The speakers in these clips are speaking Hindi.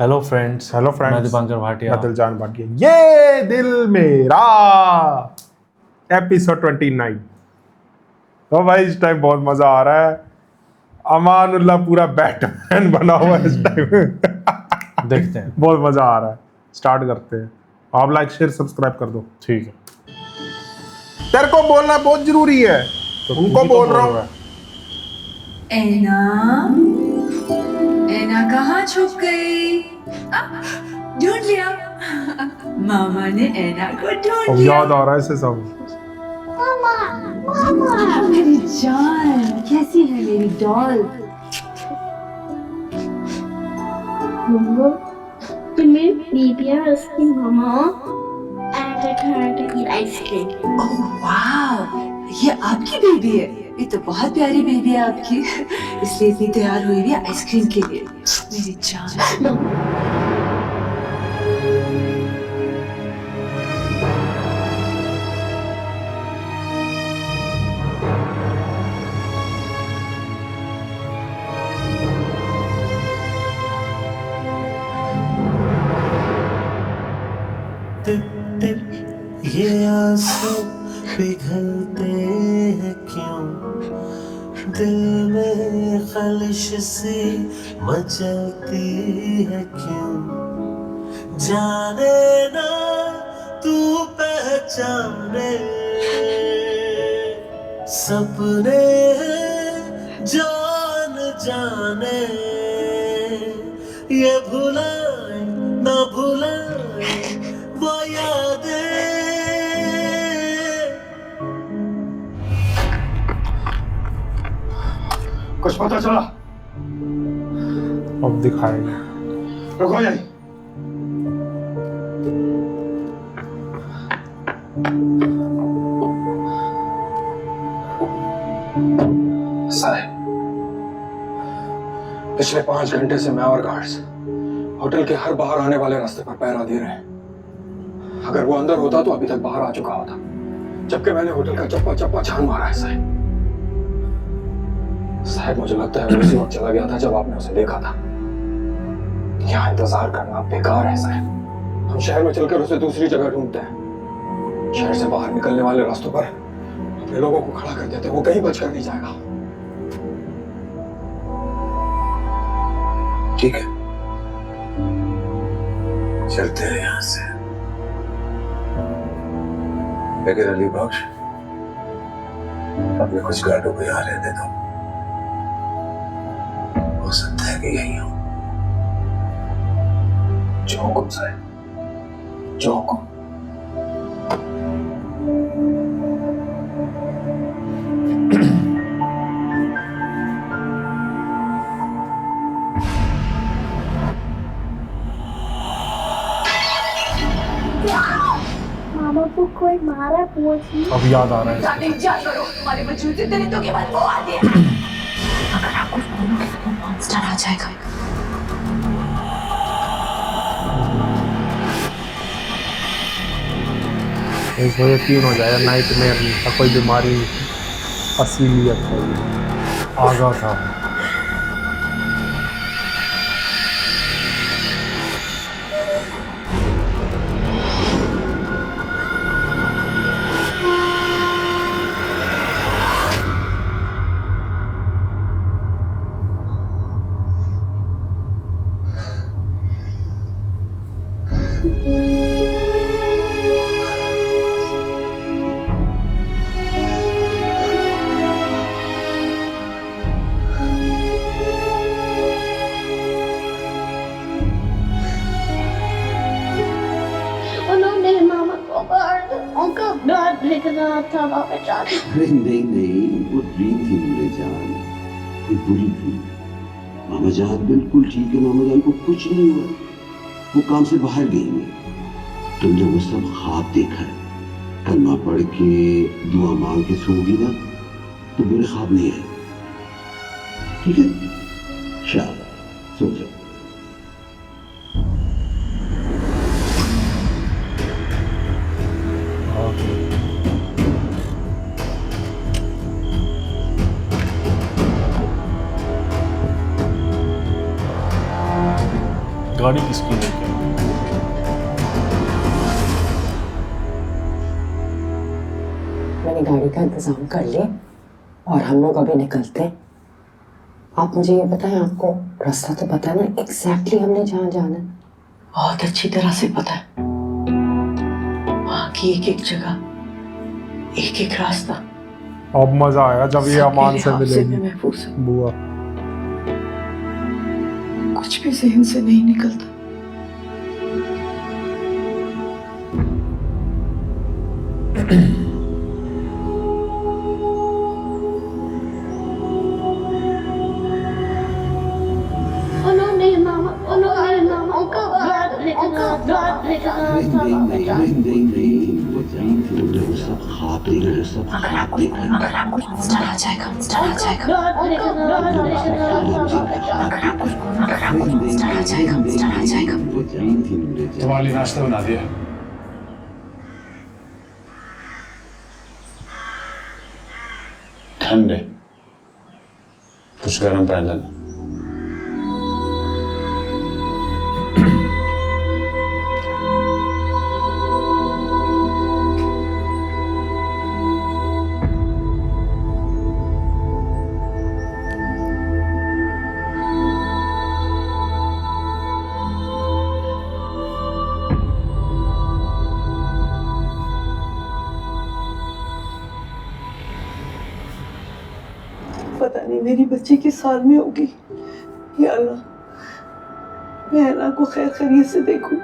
हेलो फ्रेंड्स, मैं दीपांकर भाटिया। मैं दिलजान भाटिया। ये दिल मेरा एपिसोड 29। तो भाई इस टाइम बहुत मजा आ रहा है। अमानुल्लाह पूरा बैटमैन बना हुआ है इस टाइम। देखते हैं। बहुत मजा आ रहा है। स्टार्ट करते हैं। आप लाइक शेयर सब्सक्राइब कर दो। ठीक है। तेरे को बोलना बहुत जरूरी है, तो उनको बोल रहा हूँ। ऐना, ऐना कहाँ छुप गई? ढूंढ लिया। मामा ने ऐना को ढूंढ अब लिया। याद आ रहा है इसे सब। मेरी जान, कैसी है मेरी doll? Mama, give me baby ice cream, Mama. And I can't eat ice cream. ओह वाव, ये आपकी बेबी है। ये तो बहुत प्यारी बेबी है आपकी, इसलिए इतनी तैयार हुई है आइसक्रीम के लिए। मेरी जान। ये आंसू पिघलते हैं क्यों? दिल में खलिश सी मचलती है क्यों? जाने ना तू पहचाने, सपने जान जाने, ये भुलाए ना भुलाए वो यादें। कुछ पता चला? अब दिखाएगा। रुको यहीं। साहब, पिछले 5 घंटे से मैं और गार्ड्स होटल के हर बाहर आने वाले रास्ते पर पहरा दे रहे हैं। अगर वो अंदर होता तो अभी तक बाहर आ चुका होता, जबकि मैंने होटल का चप्पा चप्पा छान मारा है। साहब मुझे लगता है वो उसी वक्त चला गया था जब आपने उसे देखा था। यहाँ इंतजार करना बेकार है साहब। हम शहर में चलकर उसे दूसरी जगह ढूंढते हैं। शहर से बाहर निकलने वाले रास्तों पर अपने लोगों को खड़ा कर देते हैं, वो कहीं बचकर नहीं जाएगा। ठीक है, चलते हैं यहाँ से। लेकिन अली बख्श, अपने कुछ गार्डों को यहाँ रहने दो। हो सकता है कि यही हो। जो हुकुम साहब, जो हुकुम। मामा को कोई मारा पूछी। अब याद आ रहा है। इंतजार करो, तुम्हारे वजूद इतने तो के बाद वो आ गया। अगर आपको बोलोगे तो मॉन्स्टर आ जाएगा। इसको यकीन हो जाएगा नाइटमेयर का कोई बीमारी असलियत है। आगा था। उन्होंने मामा को मार दिया। उनका ब्लड निकल रहा था मामा जान। अरे नहीं नहीं, वो ड्रीम थी मेरे जान, कोई बुरी ड्रीम। मामा जान बिल्कुल ठीक है, मामा जान को कुछ नहीं हुआ, वो काम से बाहर गई हैं। तुमने वो सब ख्वाब देखा है, कलमा पढ़ के दुआ मांग के सोगी ना तो बुरे ख्वाब नहीं आए। ठीक है, शाबाश, सो जाओ। गाड़ी किसकी लेके आई? मैंने गाड़ी का इंतजाम कर लिया और हम लोग अभी निकलते हैं। आप मुझे ये बताएं, आपको रास्ता तो पता है ना एग्जैक्टली हमने जहाँ जाना है? बहुत अच्छी तरह से पता है वहाँ की एक एक जगह, एक एक रास्ता अब मजा आएगा जब ये अमान से मिलेगी महफूज है। बुआ। कुछ भी जहन से नहीं निकलता। Oh no, नहीं मामा, oh no, नहीं मामा, uncle, वो सब खाब देगा, सब खाब देगा। अगर आपको monster आ जाएगा, monster आ जाएगा। अगर आपको monster आ जाएगा, monster आ जाएगा। तुम्हारे लिए नाश्ता बना दिया। ठंड है, कुछ गर्म पहन लेना। पता नहीं मेरी बच्ची किस हाल में होगी। या अल्लाह, मैं अन्ना को खैर खैरियत से देखूं।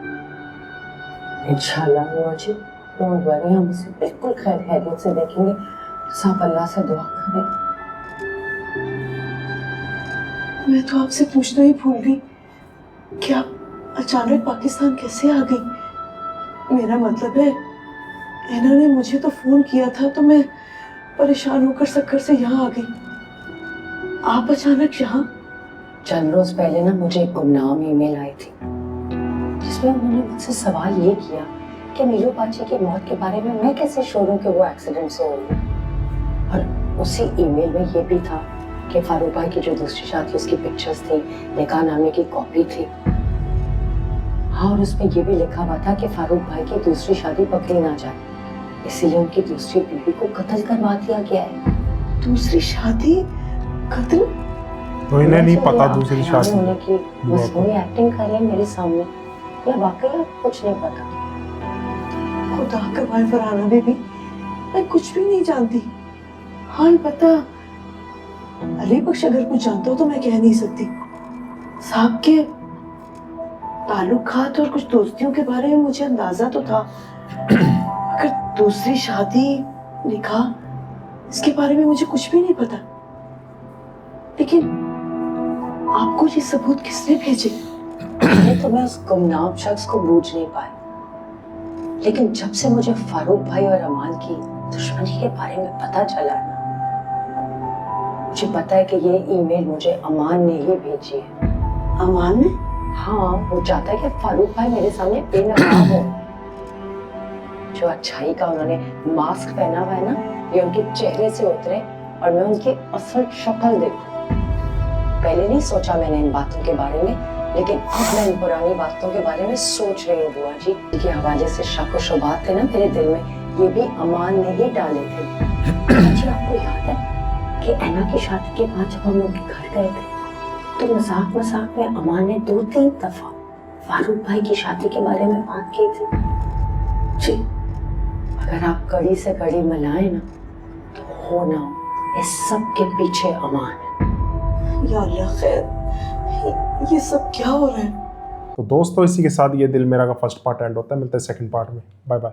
इंशाल्लाह बुआ जी, डोंट वरी, हम इसे बिल्कुल खैर खैरियत से देखेंगे। बस आप अल्लाह से दुआ करें। मैं तो आपसे पूछना ही भूल गई कि आप अचानक पाकिस्तान कैसे आ गई। मेरा मतलब है अन्ना ने मुझे तो फोन किया था तो मैं परेशान होकर सक्कर से यहाँ आ गई। आप अचानक यहाँ? चंद रोज पहले ना मुझे एक गुमनाम ईमेल आई थी जिसमें उन्होंने मुझसे सवाल ये किया कि नीलू बाची की मौत के बारे में मैं कैसे श्योर हूँ कि वो एक्सीडेंट से हुई है। और उसी ईमेल में ये भी था कि फारूक भाई की जो दूसरी शादी उसकी पिक्चर्स थी, निकाह नामे की कॉपी थी। हाँ, और उसमें ये भी लिखा हुआ था कि फारूक भाई की दूसरी शादी पकड़ी ना जाए, इसीलिए उनकी दूसरी बीवी को कत्ल करवा दिया गया है। दूसरी शादी? कत्ल? तो इन्हें नहीं पता दूसरी शादी होने की मसनूई एक्टिंग कर रही है मेरे सामने, या वाकई आपको कुछ नहीं पता? खुदा करवाए फरहाना बेबी, मैं कुछ भी नहीं जानती। हाँ पता, अली बख्श अगर कुछ जानता हो तो मैं कह नहीं सकती। साहब के ताल्लुकात और कुछ दोस्तियों के बारे में मुझे अंदाजा तो था, अगर दूसरी शादी, निकाह, इसके बारे में मुझे कुछ भी नहीं पता। लेकिन आपको ये सबूत किसने भेजे? तो मैं उस गुमनाम शख्स को बूझ नहीं पाई, लेकिन जब से मुझे फारूक भाई और अमान की दुश्मनी के बारे में पता चला ना, मुझे पता है कि ये ईमेल मुझे अमान ने ही भेजी है। अमान ने? हाँ, वो चाहता है कि फारूक भाई मेरे सामने बेनकाब हो। जो अच्छाई का उन्होंने मास्क पहना हुआ है ना, ये उनके चेहरे से उतरे और मैं उनकी असल शक्ल देखूं। पहले नहीं सोचा मैंने इन बातों के बारे में, लेकिन अब मैं इन पुरानी बातों के बारे में सोच रही हूँ बुआ जी। इनके हवाले से शक और शुबात थे ना मेरे दिल में, ये भी अमान ने ही डाले थे। जी आपको याद है कि अन्ना की शादी के बाद जब हम उनके घर गए थे तो मजाक मजाक में अमान ने 2-3 दफा फारूक भाई की शादी के बारे में बात की थी। जी, अगर आप कड़ी से कड़ी मिलाए ना तो हो ना हो इस सब के पीछे अमान है। या अल्लाह खैर, ये सब क्या हो रहा है? तो दोस्तों इसी के साथ ये दिल मेरा का फर्स्ट पार्ट एंड होता है। मिलते हैं सेकंड पार्ट में। Bye bye.